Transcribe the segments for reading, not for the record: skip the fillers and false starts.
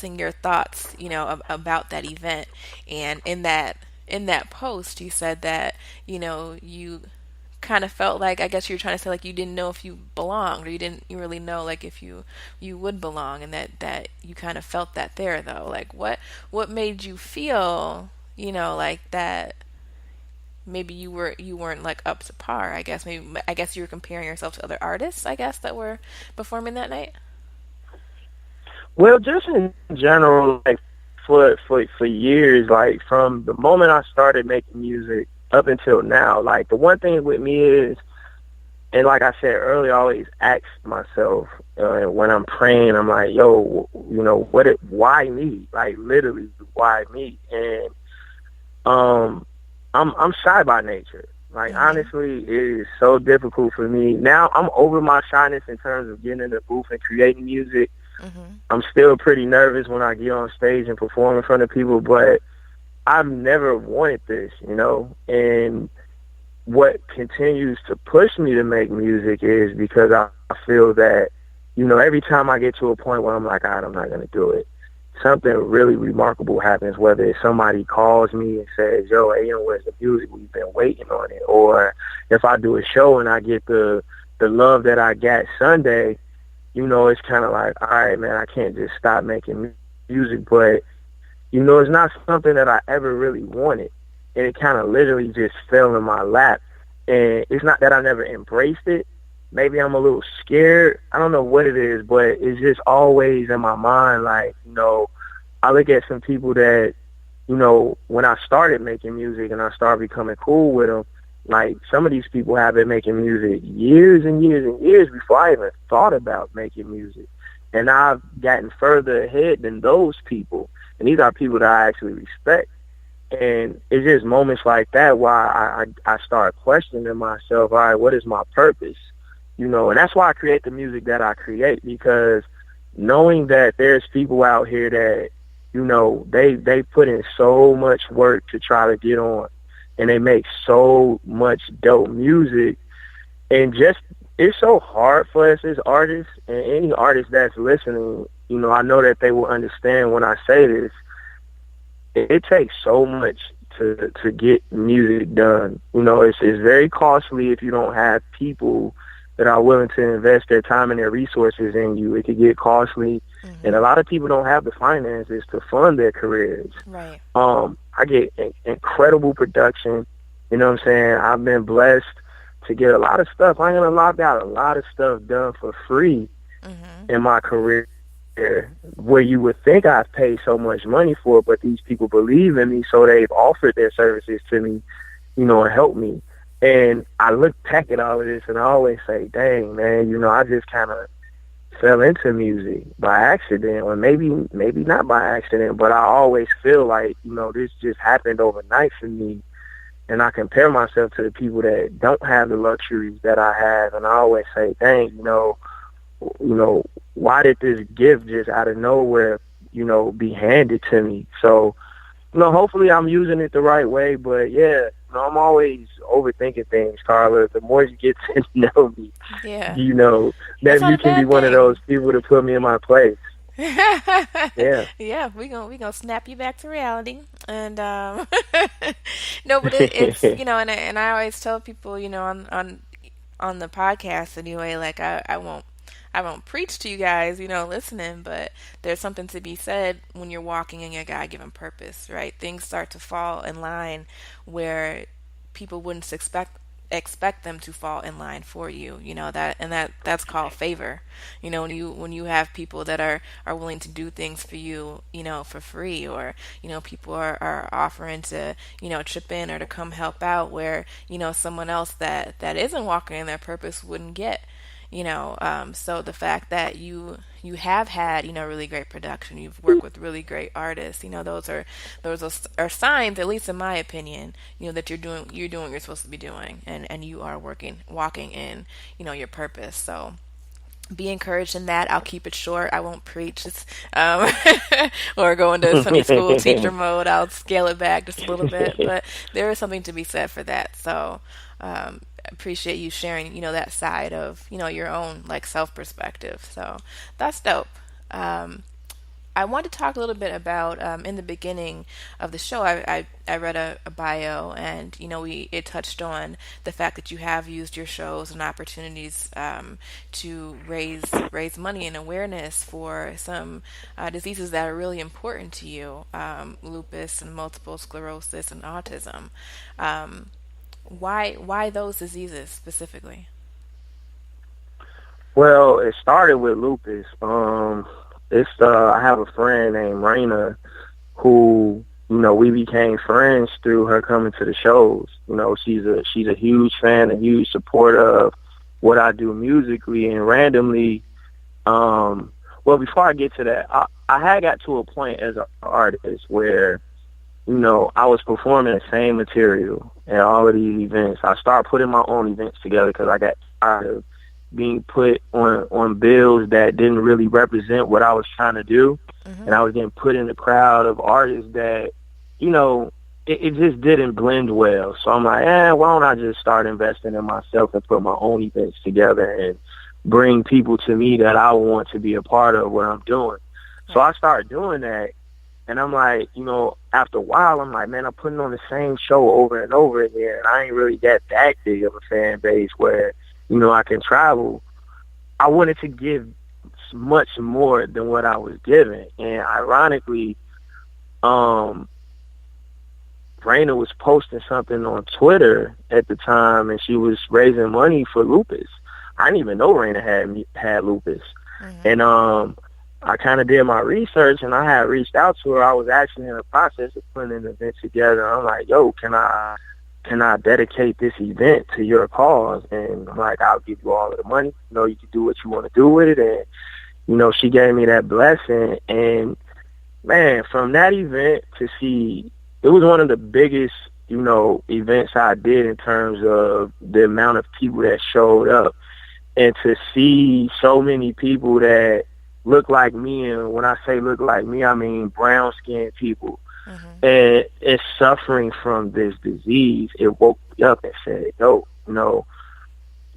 your thoughts, about that event. And in that post, you said that, you kind of felt like, I guess you were trying to say, like, you didn't know if you belonged, or you really know, like, if you would belong, and that you kind of felt that there, though. Like, what made you feel, like that maybe you weren't like up to par, I guess. Maybe, I guess you were comparing yourself to other artists, I guess, that were performing that night. Well, just in general, like for years, like from the moment I started making music up until now, like the one thing with me is, and like I said earlier, I always ask myself when I'm praying, I'm like, yo, why me? Like literally, why me? And I'm shy by nature. Like Mhm. honestly, it is so difficult for me. Now I'm over my shyness in terms of getting in the booth and creating music. Mhm. I'm still pretty nervous when I get on stage and perform in front of people, but I've never wanted this, And what continues to push me to make music is because I feel that, every time I get to a point where I'm like, all right, I'm not going to do it, something really remarkable happens, whether it's somebody calls me and says, yo, where's the music? We've been waiting on it. Or if I do a show and I get the love that I got Sunday, it's kind of like, all right, man, I can't just stop making music. But, it's not something that I ever really wanted. And it kind of literally just fell in my lap. And it's not that I never embraced it. Maybe I'm a little scared. I don't know what it is, but it's just always in my mind. Like, I look at some people that, when I started making music and I started becoming cool with them, like some of these people have been making music years and years and years before I even thought about making music. And I've gotten further ahead than those people. And these are people that I actually respect. And it's just moments like that why I start questioning myself, all right, what is my purpose? And that's why I create the music that I create, because knowing that there's people out here that, they put in so much work to try to get on, and they make so much dope music, and just it's so hard for us as artists, and any artist that's listening, I know that they will understand when I say this. It takes so much to get music done. It's very costly if you don't have people that are willing to invest their time and their resources in you. It could get costly, and a Mhm. lot of people don't have the finances to fund their careers. Right. I get incredible production. You know what I'm saying? I've been blessed to get a lot of stuff. I ain't gonna lie, got a lot of stuff done for free Mhm. in my career, where you would think I've paid so much money for it, but these people believe in me, so they've offered their services to me, and helped me. And I look back at all of this and I always say, dang, man, I just kind of fell into music by accident, or maybe not by accident, but I always feel like, this just happened overnight for me. And I compare myself to the people that don't have the luxuries that I have, and I always say, dang, why did this gift just out of nowhere, be handed to me? So, hopefully I'm using it the right way, but yeah, I'm always overthinking things, Carla. The more you get to know me, Yeah. That's maybe not you a can be bad one of thing. those people to put me in my place. Yeah. Yeah, we gonna snap you back to reality, and no, but it's, and I always tell people, on the podcast anyway, like, I won't preach to you guys, listening, but there's something to be said when you're walking in your God-given purpose, right? Things start to fall in line where people wouldn't expect them to fall in line for you, that's called favor. When you have people that are willing to do things for you, for free, or people are offering to, chip in or to come help out, where someone else that isn't walking in their purpose wouldn't get. So the fact that you have had, really great production, you've worked with really great artists, those are signs, at least in my opinion, that you're doing what you're supposed to be doing, and you are walking in, your purpose. So be encouraged in that. I'll keep it short. I won't preach. Um, or go into Sunday school teacher mode. I'll scale it back just a little bit. But there is something to be said for that. So appreciate you sharing, that side of, your own, like, self perspective. So that's dope. Um, I want to talk a little bit about in the beginning of the show. I read a bio, and we it touched on the fact that you have used your shows and opportunities to raise money and awareness for some diseases that are really important to you, lupus and multiple sclerosis and autism. Um, why those diseases specifically? Well, it started with lupus. It's I have a friend named Raina who, we became friends through her coming to the shows. She's a huge fan, a huge supporter of what I do musically, and randomly, well, before I get to that, I had got to a point as an artist where, I was performing the same material at all of these events. I started putting my own events together because I got tired of being put on bills that didn't really represent what I was trying to do. Mm-hmm. And I was getting put in the crowd of artists that, it just didn't blend well. So I'm like, why don't I just start investing in myself and put my own events together and bring people to me that I want to be a part of what I'm doing. So I started doing that. And I'm like, after a while, I'm like, man, I'm putting on the same show over and over again. And I ain't really got that big of a fan base where, I can travel. I wanted to give much more than what I was giving. And ironically, Raina was posting something on Twitter at the time, and she was raising money for lupus. I didn't even know Raina had lupus. Mm-hmm. And I kind of did my research, and I had reached out to her. I was actually in the process of putting an event together. I'm like, yo, can I dedicate this event to your cause? And I'm like, I'll give you all of the money. You can do what you want to do with it. And, she gave me that blessing. And, man, from that event to see, it was one of the biggest, events I did in terms of the amount of people that showed up. And to see so many people that look like me, and when I say look like me, I mean brown-skinned people, Mm-hmm. and it's suffering from this disease, it woke me up and said, yo,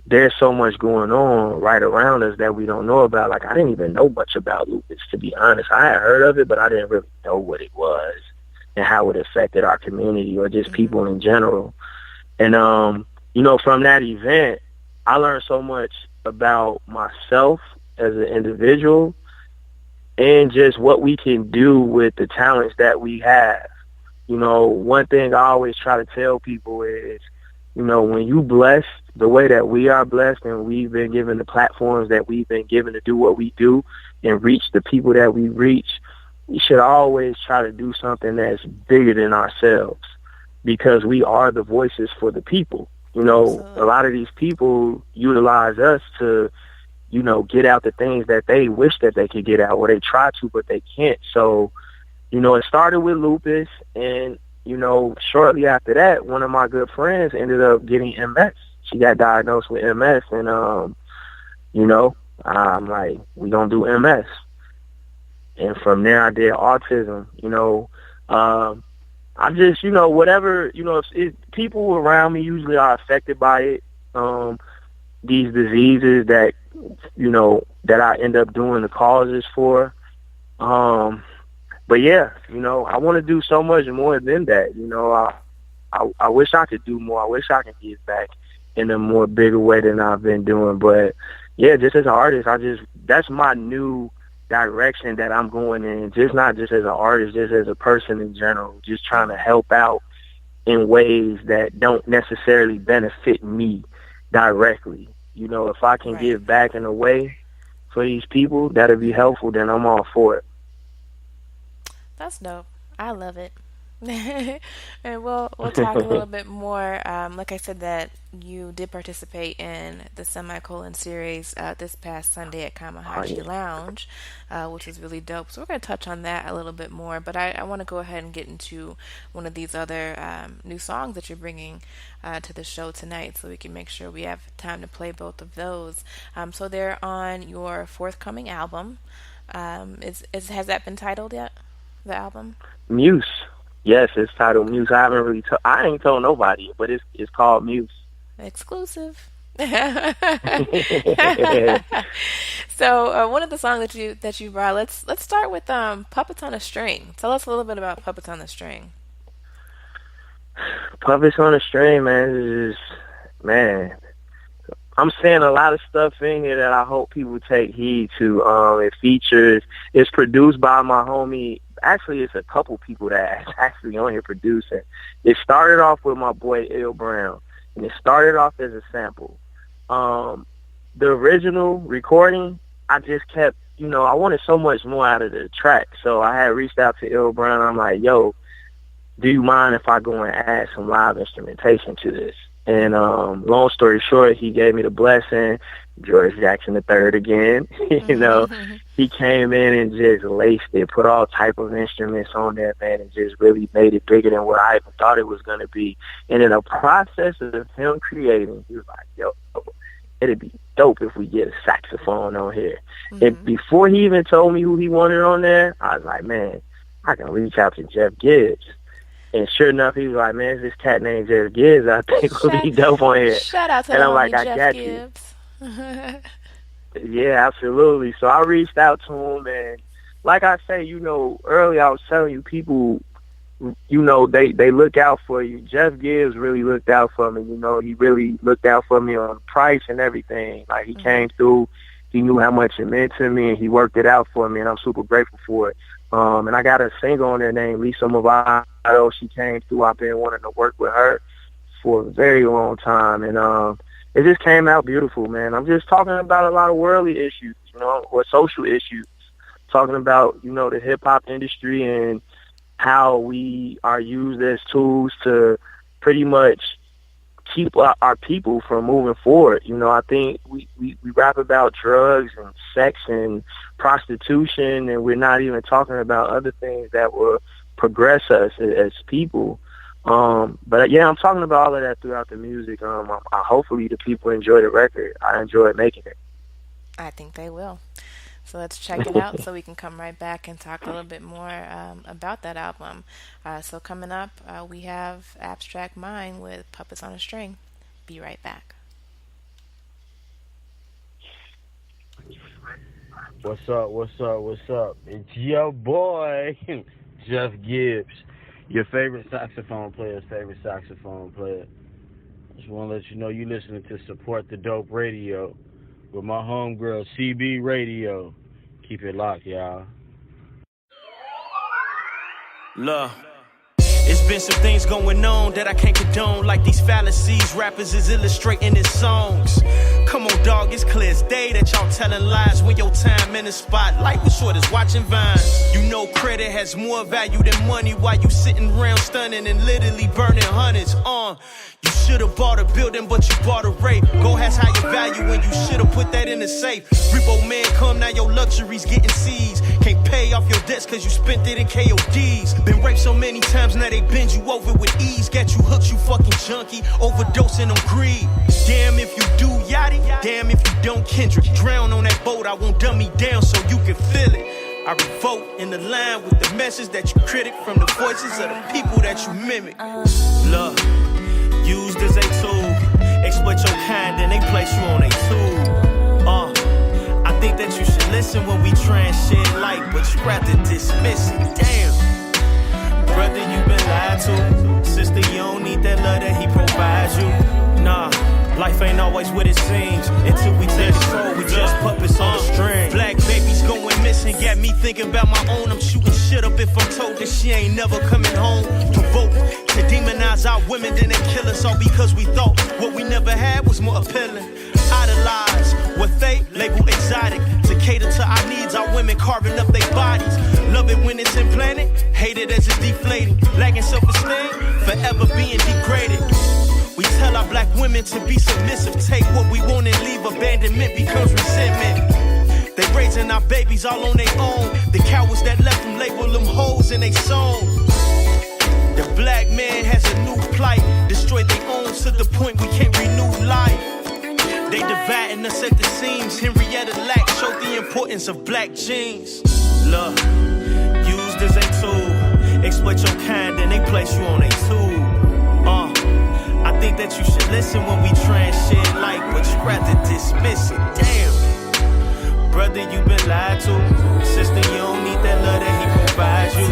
there's so much going on right around us that we don't know about. Like, I didn't even know much about lupus, to be honest. I had heard of it, but I didn't really know what it was and how it affected our community or just Mm-hmm. people in general. And, from that event, I learned so much about myself as an individual and just what we can do with the talents that we have. One thing I always try to tell people is, when you blessed the way that we are blessed and we've been given the platforms that we've been given to do what we do and reach the people that we reach, we should always try to do something that's bigger than ourselves, because we are the voices for the people. Absolutely. A lot of these people utilize us to, get out the things that they wish that they could get out, or they try to, but they can't. So, it started with lupus, and, shortly after that, one of my good friends ended up getting MS. She got diagnosed with MS, and, I'm like, we gonna do MS. And from there, I did autism. I just, whatever, people around me usually are affected by it. These diseases that, that I end up doing the causes for. But yeah, I want to do so much more than that. I wish I could do more. I wish I could give back in a more bigger way than I've been doing. But yeah, just as an artist, that's my new direction that I'm going in. Just not just as an artist, just as a person in general. Just trying to help out in ways that don't necessarily benefit me directly. If I can Right. give back in a way for these people that'll be helpful, then I'm all for it. That's dope. I love it. And we'll talk a little bit more. Like I said, that you did participate in the semicolon series this past Sunday at Oh, Kamahachi yeah. Lounge, which was really dope. So we're going to touch on that a little bit more. But I want to go ahead and get into one of these other new songs that you're bringing to the show tonight, so we can make sure we have time to play both of those. So they're on your forthcoming album. Has that been titled yet? The album? Muse. Yes, it's titled Muse. I ain't told nobody, but it's called Muse. Exclusive. So one of the songs that you brought, let's start with "Puppets on a String." Tell us a little bit about "Puppets on a String." Puppets on a String, man, is just, man, I'm saying a lot of stuff in here that I hope people take heed to. It's produced by my homie. Actually, it's a couple people that's actually on here producing. It started off with my boy Il Brown, and it started off as a sample. The original recording, I just kept, I wanted so much more out of the track. So I had reached out to Il Brown. I'm like, yo, do you mind if I go and add some live instrumentation to this? And long story short, he gave me the blessing. George Jackson III again, he came in and just laced it, put all type of instruments on there, man, and just really made it bigger than what I even thought it was going to be. And in the process of him creating, he was like, yo, it'd be dope if we get a saxophone on here. Mm-hmm. And before he even told me who he wanted on there, I was like, man, I can reach out to Jeff Gibbs. And sure enough, he was like, man, it's this cat named Jeff Gibbs I think will be dope on here. Shout out to and I'm like, I Jeff got Gibbs. you. Yeah, absolutely. So I reached out to him, and like I say, earlier I was telling you, people, they look out for you. Jeff Gibbs really looked out for me. He really looked out for me on price and everything. Like, he came through. He knew how much it meant to me, and he worked it out for me, and I'm super grateful for it. And I got a singer on there named Lisa Movado. She came through. I've been wanting to work with her for a very long time, and it just came out beautiful, man. I'm just talking about a lot of worldly issues, or social issues. Talking about, the hip-hop industry and how we are used as tools to pretty much keep our people from moving forward. I think we rap about drugs and sex and prostitution, and we're not even talking about other things that will progress us as people. But yeah, I'm talking about all of that throughout the music. Hopefully the people enjoy the record. I enjoy making it. I think they will. So let's check it out so we can come right back and talk a little bit more about that album. So coming up, we have Abstrak Mind with Puppets on a String. Be right back. What's up? It's your boy, Jeff Gibbs, your favorite saxophone player's favorite saxophone player. Just want to let you know you listening to Support the Dope Radio with my homegirl, CB Radio. Keep it locked, y'all. Look, it's been some things going on that I can't condone, like these fallacies rappers is illustrating in songs. Come on, dog, it's clear as day that y'all telling lies when your time in the spotlight was short as watching Vines. Credit has more value than money while you sitting around stunning and literally burning hundreds. You should have bought a building, but you bought a rape. Gold has higher value when you should have put that in the safe. Repo man come, now your luxuries getting seized. Can't pay off your debts cause you spent it in KODs. Been raped so many times, now they bend you over with ease. Got you hooked, you fucking junkie, overdosing on greed. Damn if you do Yachty, damn if you don't Kendrick. Drown on that boat, I won't dumb me down so you can feel it. I revolt in the line with the message that you critic from the voices of the people that you mimic. Look, used as a tool, exploit your kind and they place you on a tool. I think that you should listen when we try and shed light, but you rather dismiss it. Damn, brother, you been lied to. Sister, you don't need that love that he provides you. Nah, life ain't always what it seems until we take control. We just puppets on the string. Black babies going missing got me thinking about my own. I'm shooting shit up if I'm told that she ain't never coming home. Provoke to demonize our women, then they kill us all because we thought what we never had was more appealing. Idolize what they label exotic to cater to our needs. Our women carving up their bodies. Love it when it's implanted, hate it as it's deflating. Lacking self-esteem, forever being degraded. We tell our black women to be submissive, take what we want and leave. Abandonment becomes resentment. They raising our babies all on their own. The cowards that left them label them hoes in they songs. The black man has a new plight, destroyed their own to the point we can't renew life. They dividing us at the seams. Henrietta Lack showed the importance of black jeans. Look, used as a tool, exploit your kind and they place you on a tool. I think think that you should listen when we trans shit like, but you rather dismiss it. Damn. Brother, you been lied to. Sister, you don't need that love that he provides you.